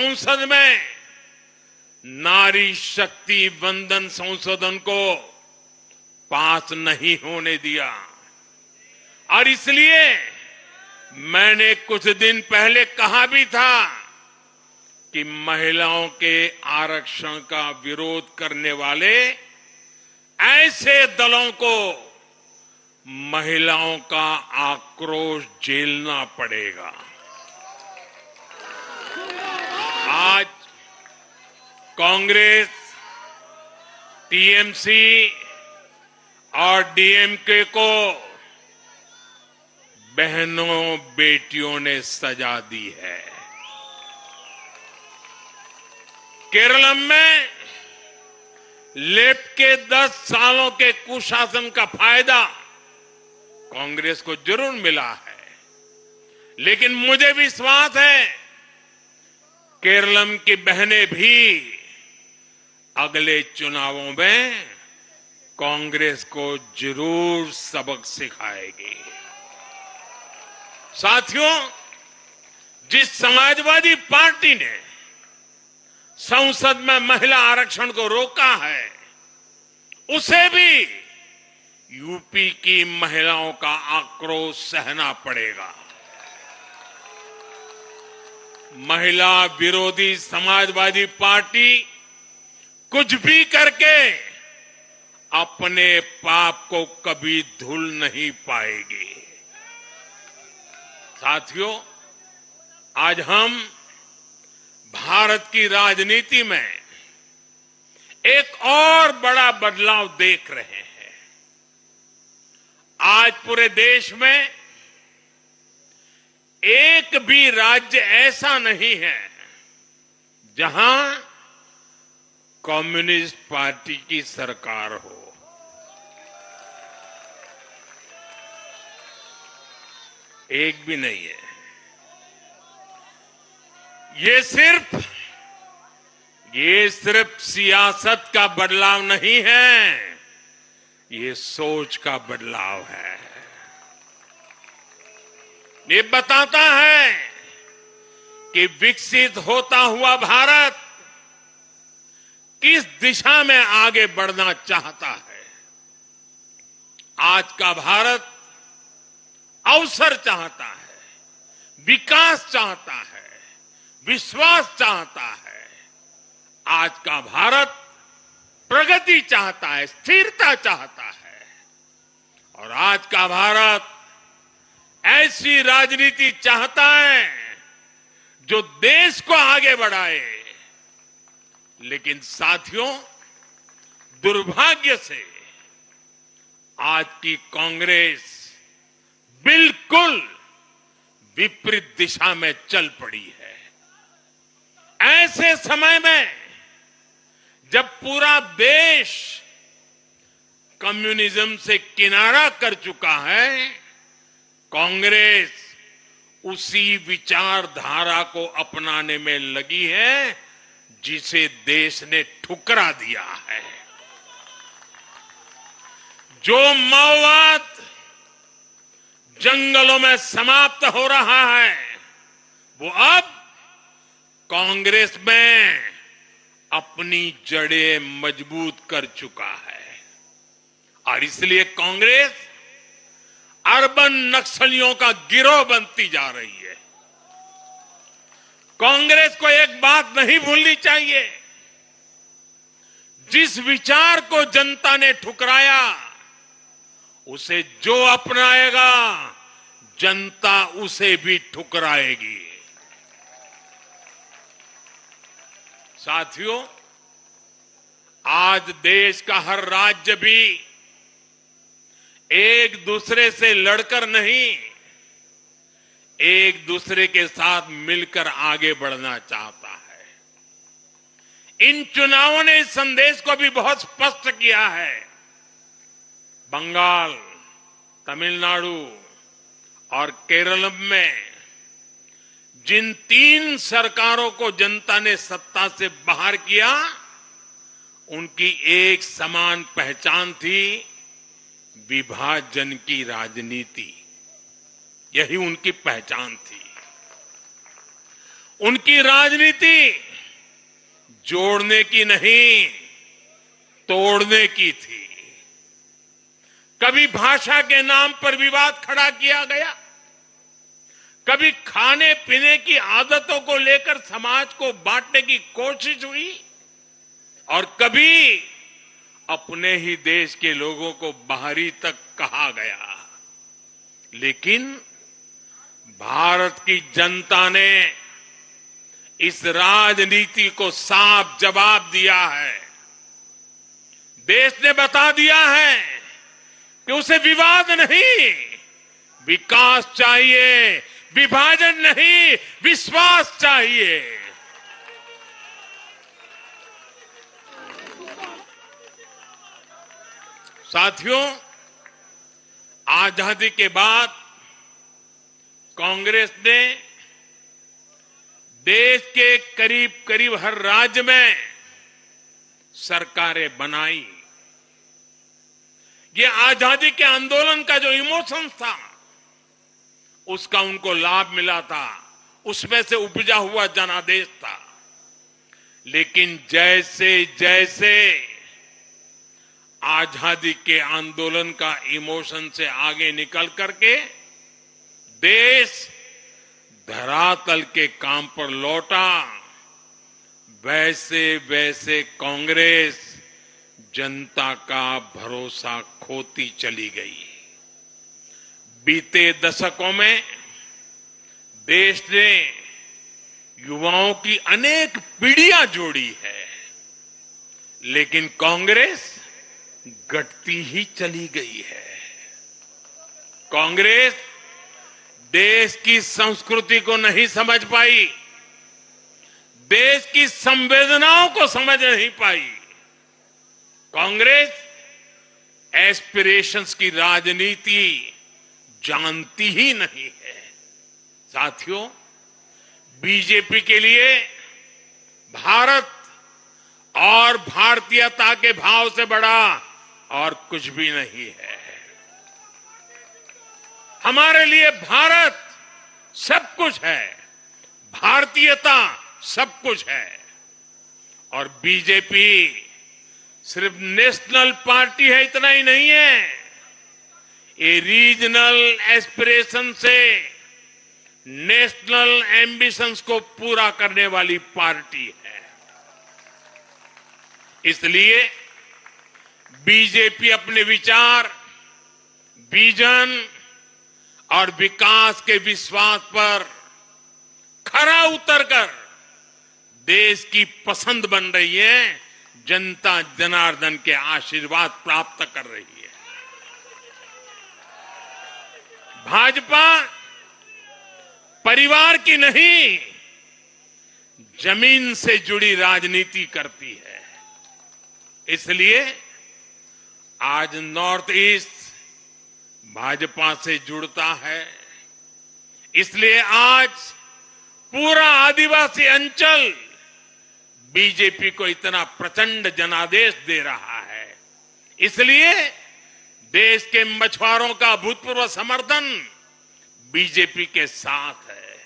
संसद में नारी शक्ति वंदन संशोधन को पास नहीं होने दिया और इसलिए मैंने कुछ दिन पहले कहा भी था कि महिलाओं के आरक्षण का विरोध करने वाले ऐसे दलों को महिलाओं का आक्रोश झेलना पड़ेगा। आज कांग्रेस, टीएमसी और डीएमके को बहनों बेटियों ने सजा दी है। केरल में लेफ्ट के 10 सालों के कुशासन का फायदा कांग्रेस को जरूर मिला है, लेकिन मुझे विश्वास है केरल की बहनें भी अगले चुनावों में कांग्रेस को जरूर सबक सिखाएगी। साथियों, जिस समाजवादी पार्टी ने संसद में महिला आरक्षण को रोका है, उसे भी यूपी की महिलाओं का आक्रोश सहना पड़ेगा। महिला विरोधी समाजवादी पार्टी कुछ भी करके अपने पाप को कभी धुल नहीं पाएगी। साथियों, आज हम भारत की राजनीति में एक और बड़ा बदलाव देख रहे हैं। आज पूरे देश में एक भी राज्य ऐसा नहीं है जहां कम्युनिस्ट पार्टी की सरकार हो। एक भी नहीं है। ये सिर्फ सियासत का बदलाव नहीं है, ये सोच का बदलाव है। ये बताता है कि विकसित होता हुआ भारत किस दिशा में आगे बढ़ना चाहता है। आज का भारत अवसर चाहता है, विकास चाहता है, विश्वास चाहता है। आज का भारत प्रगति चाहता है, स्थिरता चाहता है और आज का भारत ऐसी राजनीति चाहता है जो देश को आगे बढ़ाए। लेकिन साथियों, दुर्भाग्य से आज की कांग्रेस बिल्कुल विपरीत दिशा में चल पड़ी है। ऐसे समय में जब पूरा देश कम्युनिज्म से किनारा कर चुका है, कांग्रेस उसी विचारधारा को अपनाने में लगी है जिसे देश ने ठुकरा दिया है। जो माओवाद जंगलों में समाप्त हो रहा है, वो अब कांग्रेस में अपनी जड़ें मजबूत कर चुका है और इसलिए कांग्रेस अर्बन नक्सलियों का गिरोह बनती जा रही है। कांग्रेस को एक बात नहीं भूलनी चाहिए, जिस विचार को जनता ने ठुकराया उसे जो अपनाएगा जनता उसे भी ठुकराएगी। साथियों, आज देश का हर राज्य भी एक दूसरे से लड़कर नहीं, एक दूसरे के साथ मिलकर आगे बढ़ना चाहता है। इन चुनावों ने इस संदेश को भी बहुत स्पष्ट किया है। बंगाल, तमिलनाडु और केरल में जिन 3 सरकारों को जनता ने सत्ता से बाहर किया, उनकी एक समान पहचान थी, विभाजन की राजनीति। यही उनकी पहचान थी। उनकी राजनीति जोड़ने की नहीं, तोड़ने की थी। कभी भाषा के नाम पर विवाद खड़ा किया गया, कभी खाने पीने की आदतों को लेकर समाज को बांटने की कोशिश हुई, और कभी अपने ही देश के लोगों को बाहरी तक कहा गया। लेकिन भारत की जनता ने इस राजनीति को साफ जवाब दिया है। देश ने बता दिया है कि उसे विवाद नहीं, विकास चाहिए, विभाजन नहीं, विश्वास चाहिए। साथियों, आजादी के बाद कांग्रेस ने देश के करीब करीब हर राज्य में सरकारें बनाई। ये आजादी के आंदोलन का जो इमोशन था, उसका उनको लाभ मिला था, उसमें से उपजा हुआ जनादेश था। लेकिन जैसे जैसे आजादी के आंदोलन का इमोशन से आगे निकल करके देश धरातल के काम पर लौटा, वैसे वैसे कांग्रेस जनता का भरोसा खोती चली गई। बीते दशकों में देश ने युवाओं की अनेक पीढ़ियां जोड़ी है, लेकिन कांग्रेस घटती ही चली गई है। कांग्रेस देश की संस्कृति को नहीं समझ पाई, देश की संवेदनाओं को समझ नहीं पाई। कांग्रेस एस्पिरेशंस की राजनीति जानती ही नहीं है। साथियों, बीजेपी के लिए भारत और भारतीयता के भाव से बड़ा और कुछ भी नहीं है। हमारे लिए भारत सब कुछ है, भारतीयता सब कुछ है। और बीजेपी सिर्फ नेशनल पार्टी है, इतना ही नहीं है, ये रीजनल एस्पिरेशन से नेशनल एम्बिशंस को पूरा करने वाली पार्टी है। इसलिए बीजेपी अपने विचार, विजन और विकास के विश्वास पर खरा उतरकर देश की पसंद बन रही है, जनता जनार्दन के आशीर्वाद प्राप्त कर रही है। भाजपा परिवार की नहीं, जमीन से जुड़ी राजनीति करती है। इसलिए आज नॉर्थ ईस्ट भाजपा से जुड़ता है। इसलिए आज पूरा आदिवासी अंचल बीजेपी को इतना प्रचंड जनादेश दे रहा है। इसलिए देश के मछुआरों का भूतपूर्व समर्थन बीजेपी के साथ है।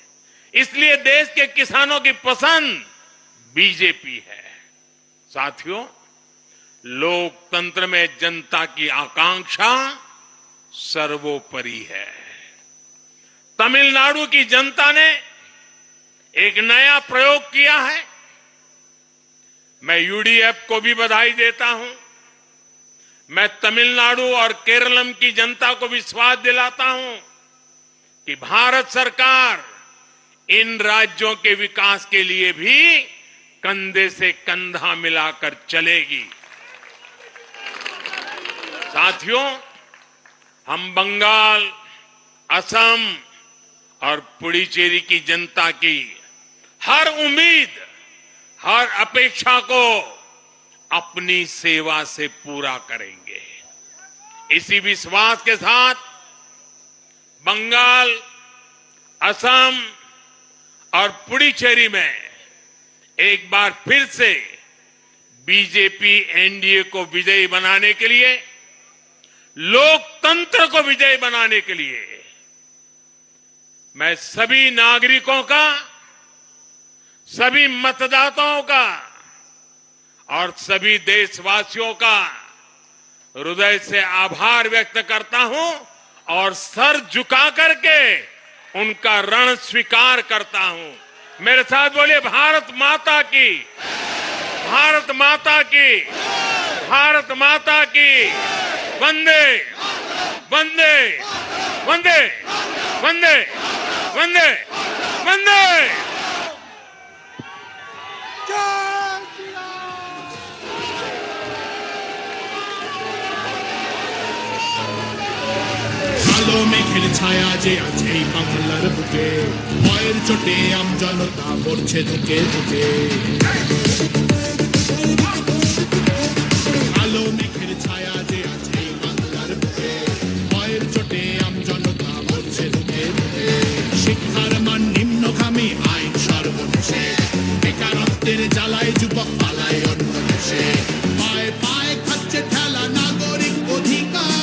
इसलिए देश के किसानों की पसंद बीजेपी है। साथियों, लोकतंत्र में जनता की आकांक्षा सर्वोपरि है। तमिलनाडु की जनता ने एक नया प्रयोग किया है। मैं यूडीएफ को भी बधाई देता हूं। मैं तमिलनाडु और केरलम की जनता को विश्वास दिलाता हूं कि भारत सरकार इन राज्यों के विकास के लिए भी कंधे से कंधा मिलाकर चलेगी। साथियों, हम बंगाल, असम और पुडुचेरी की जनता की हर उम्मीद, हर अपेक्षा को अपनी सेवा से पूरा करेंगे। इसी विश्वास के साथ बंगाल, असम और पुडुचेरी में एक बार फिर से बीजेपी एनडीए को विजयी बनाने के लिए, लोकतंत्र को विजयी बनाने के लिए मैं सभी नागरिकों का सभी मतदाताओं का और सभी देशवासियों का हृदय से आभार व्यक्त करता हूं और सर झुका करके उनका ऋण स्वीकार करता हूं। मेरे साथ बोलिए, भारत माता की, भारत माता की, भारत माता की, वंदे वंदे वंदे वंदे वंदे वंदे। কালো মেঘের ছায়া যে আছে এই বাংলার বুকে, ভয়ের চোটে আমজনতা মরছে ধুকে ধুকে। কালো মেঘের ছায়া যে আছে এই বাংলার বুকে, ভয়ের চোটে আমজনতা মরছে ধুকে ধুকে। শিক্ষার মান নিম্নগামী, আইন সর্বনেশে, বেকারত্বের জ্বালায় যুবক পালায় অন্য দেশে। পায়ে পায়ে খাচ্ছে ঠেলা নাগরিক অধিকার,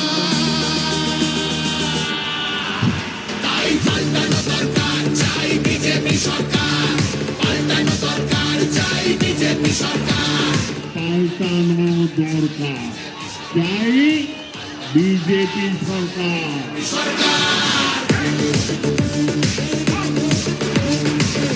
পাল্টানো দরকার, চাই বিজেপি সরকার। পাল্টানো দরকার, চাই বিজেপি সরকার। পাল্টানো দরকার, চাই বিজেপি সরকার।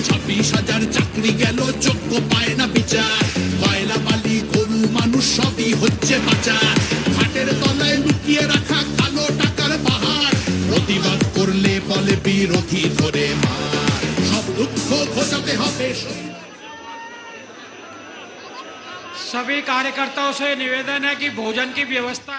26,000 চাকরি গেল, যোগ্য পায় না বিচার। কয়লা বালি গরু মানুষ সবই হচ্ছে পাচার। ঘাটের তলায় লুকিয়ে রাখা কালো টাকার পাহাড়, প্রতিবাদ করলে বলে বিরোধী ধরে মার। সব দুঃখ ঘোচাতে হবে। सभी कार्यकर्ताओं से निवेदन है कि भोजन की व्यवस्था